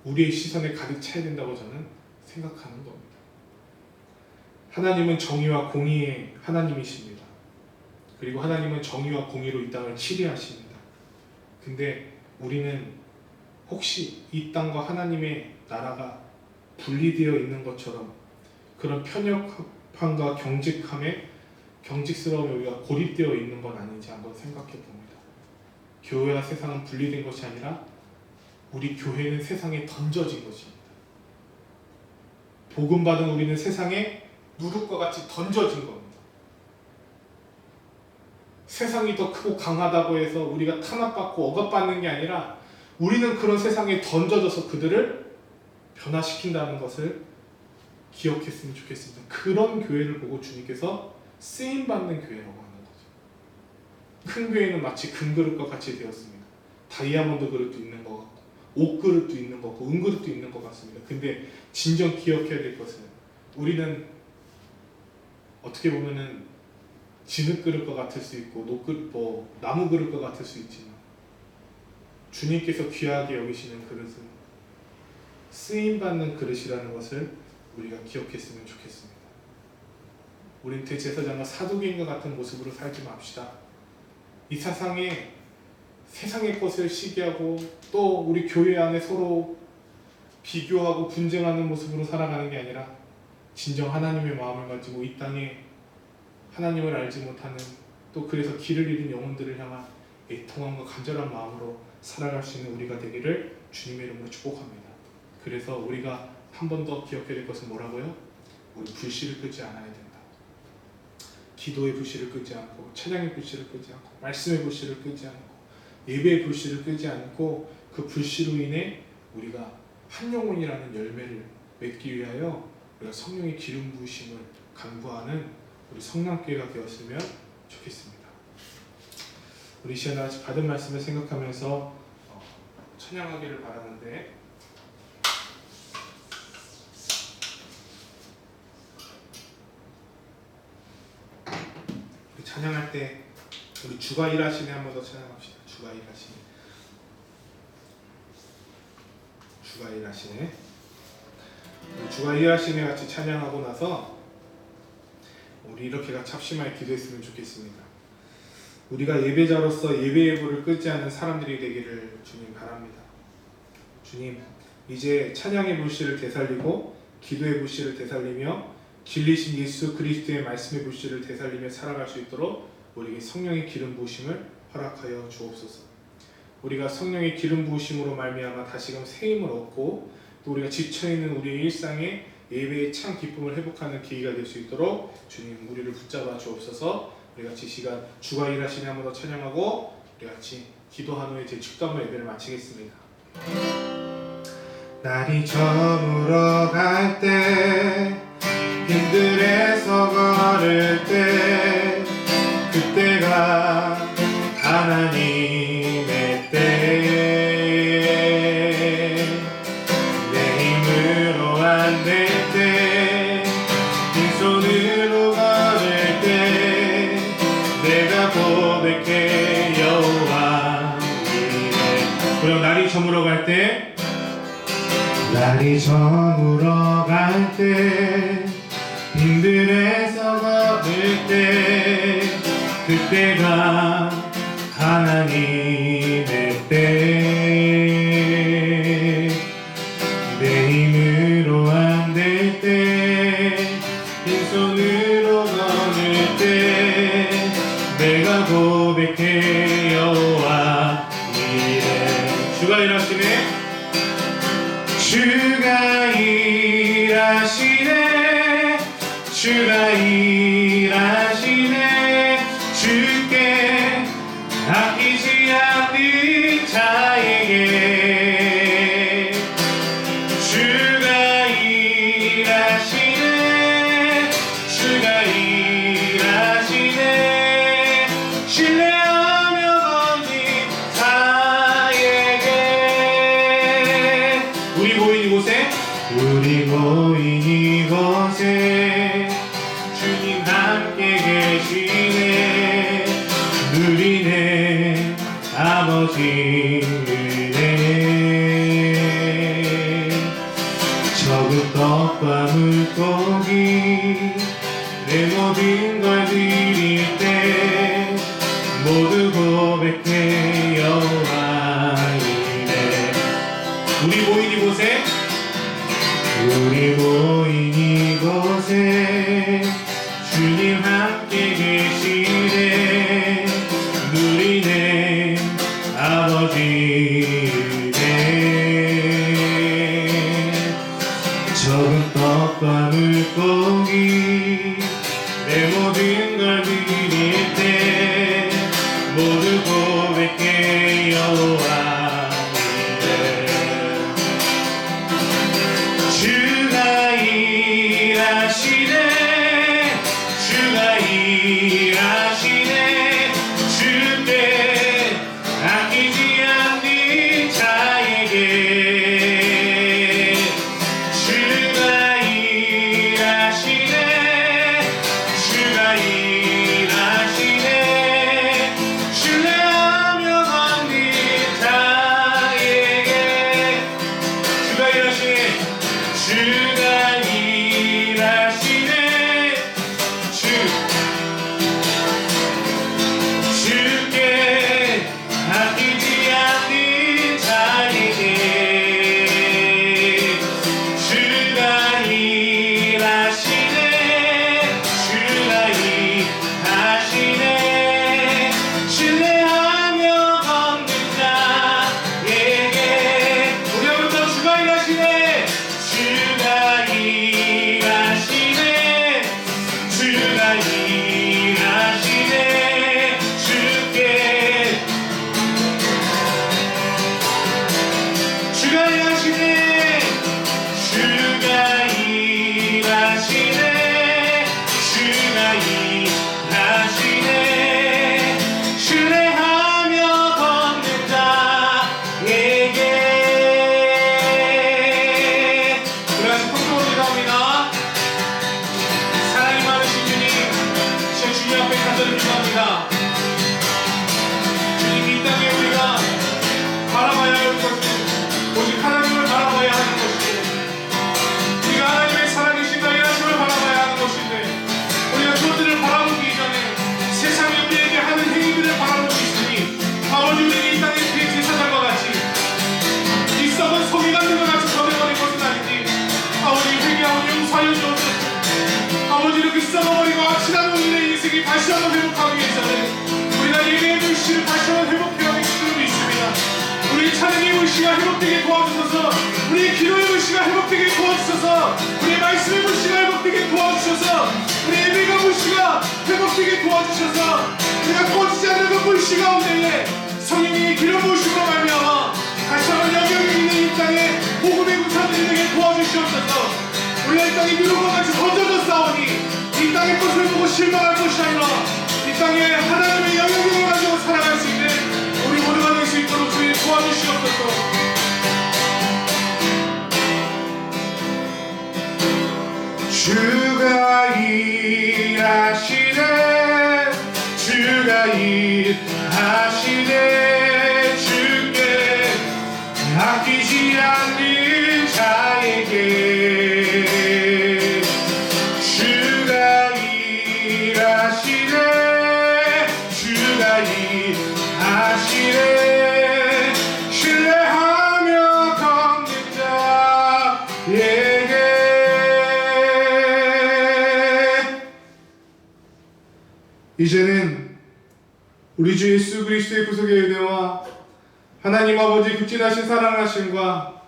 우리의 시선에 가득 차야 된다고 저는 생각하는 겁니다. 하나님은 정의와 공의의 하나님이십니다. 그리고 하나님은 정의와 공의로 이 땅을 치리하십니다. 근데 우리는 혹시 이 땅과 하나님의 나라가 분리되어 있는 것처럼 그런 편협함과 경직스러움에 우리가 고립되어 있는 건 아닌지 한번 생각해 봅니다. 교회와 세상은 분리된 것이 아니라 우리 교회는 세상에 던져진 것입니다. 복음 받은 우리는 세상에 누룩과 같이 던져진 겁니다. 세상이 더 크고 강하다고 해서 우리가 탄압받고 억압받는 게 아니라 우리는 그런 세상에 던져져서 그들을 변화시킨다는 것을 기억했으면 좋겠습니다. 그런 교회를 보고 주님께서 쓰임받는 교회라고 하는 거죠. 큰 교회는 마치 금그릇과 같이 되었습니다. 다이아몬드 그릇도 있는 것 같고 옥그릇도 있는 것 같고 은그릇도 있는 것 같습니다. 근데 진정 기억해야 될 것은 우리는 어떻게 보면은 진흙 그릇과 같을 수 있고 나무 그릇과 같을 수 있지만 주님께서 귀하게 여기시는 그릇은 쓰임받는 그릇이라는 것을 우리가 기억했으면 좋겠습니다. 우린 대제사장과 사두개인과 같은 모습으로 살지 맙시다. 이 세상의 것을 시기하고 또 우리 교회 안에 서로 비교하고 분쟁하는 모습으로 살아가는 게 아니라 진정 하나님의 마음을 가지고 이 땅에 하나님을 알지 못하는 또 그래서 길을 잃은 영혼들을 향한 애통함과 간절한 마음으로 살아갈 수 있는 우리가 되기를 주님의 이름으로 축복합니다. 그래서 우리가 한 번 더 기억해야 될 것은 뭐라고요? 우리 불씨를 끄지 않아야 된다. 기도의 불씨를 끄지 않고 찬양의 불씨를 끄지 않고 말씀의 불씨를 끄지 않고 예배의 불씨를 끄지 않고 그 불씨로 인해 우리가 한 영혼이라는 열매를 맺기 위하여 우리가 성령의 기름 부으심을 간구하는 우리 성남교회가 되었으면 좋겠습니다. 우리 시간 같이 받은 말씀을 생각하면서 찬양하기를 바라는데 우리 찬양할 때 우리 주가 일하시네 한 번 더 찬양합시다. 주가 일하시네. 주가 일하시네. 우리 주가 일하시네 같이 찬양하고 나서 우리 이렇게 같이 합심하여 기도했으면 좋겠습니다. 우리가 예배자로서 예배의 불을 끄지 않는 사람들이 되기를 주님 바랍니다. 주님, 이제 찬양의 불씨를 되살리고 기도의 불씨를 되살리며 길리신 예수 그리스도의 말씀의 불씨를 되살리며 살아갈 수 있도록 우리에게 성령의 기름 부으심을 허락하여 주옵소서. 우리가 성령의 기름 부으심으로 말미암아 다시금 새 힘을 얻고 또 우리가 지쳐있는 우리의 일상에 예배의 참 기쁨을 회복하는 계기가 될 수 있도록 주님 우리를 붙잡아 주옵소서. 우리 같이 시간 주가 일하시네 한번 더 찬양하고 우리 같이 기도한 후에 제 축도한 예배를 마치겠습니다. 날이 저물어 갈 때 빈들에서 걸을 때 그때가 하나님의 때 내 힘으로 안 될 때 빈손으로 걸을 때 내가 고백해 여호와 이래. 그럼 날이 저물어 갈 때 날이 저물어 갈 때 빈들에서 걸을 때 그때가 하나님의 때 내 힘으로 안 될 때 빈손으로 걸을 때 내가 고백해 여호와 이래. 주가 일하시네. 주가 일하시네. 주가 일하시네. 주께 아끼지 않는 자에게 주가 일하시네. 주가 일하시네. 신뢰하며 걷는 자에게. 우리 모인 이곳에 주님 함께 계시네. 누리네 아버지 은혜. 적은 떡과 물고기 내 모든 걸 드릴 때 모두 고백해 여호와 이래. 우리 모인 이곳에 주님 함께 계시네. 누리네 아버지 은혜. 적은 떡과 물고기 내 모든 걸 드릴 때 찬양의 물씨가 회복되게 도와주셔서, 우리의 기도의 물씨가 회복되게 도와주셔서, 우리의 말씀의 물씨가 회복되게 도와주셔서, 우리의 예배가 물씨가 회복되게 도와주셔서, 우리가 꺼지지 않는 그 물씨 가운데에 성령의 기름 부으심으로 말미암아 다시 한번 영역이 있는 이 땅에 복음의 구사들이 되게 도와주시옵소서. 우리가 이 땅에 미루고 같이 던져져 싸우니 이 땅의 것을 보고 실망할 것이 아니라 이 땅에 하나님의 영역을 가지고 살아갈 수 있는 우리 모두가 될 수 있도록 주님 도와주시옵소서. 주가 일하시네, 주가 일하시네, 주께 아끼지 않는 자에게 주가 일하시네, 주가 일하시네, 신뢰하며 걷는 자에게. 이제는 우리 주 예수 그리스도의 구속의 은혜와 하나님 아버지 극진하신 사랑하심과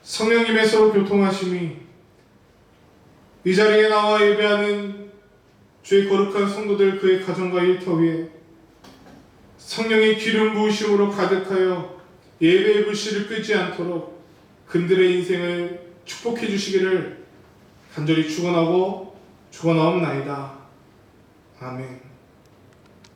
성령님의 서로 교통하심이 이 자리에 나와 예배하는 주의 거룩한 성도들 그의 가정과 일터 위에 성령의 기름 부으심으로 가득하여 예배의 불씨를 끄지 않도록 그들의 인생을 축복해 주시기를 간절히 축원하고 축원하옵나이다. 아멘.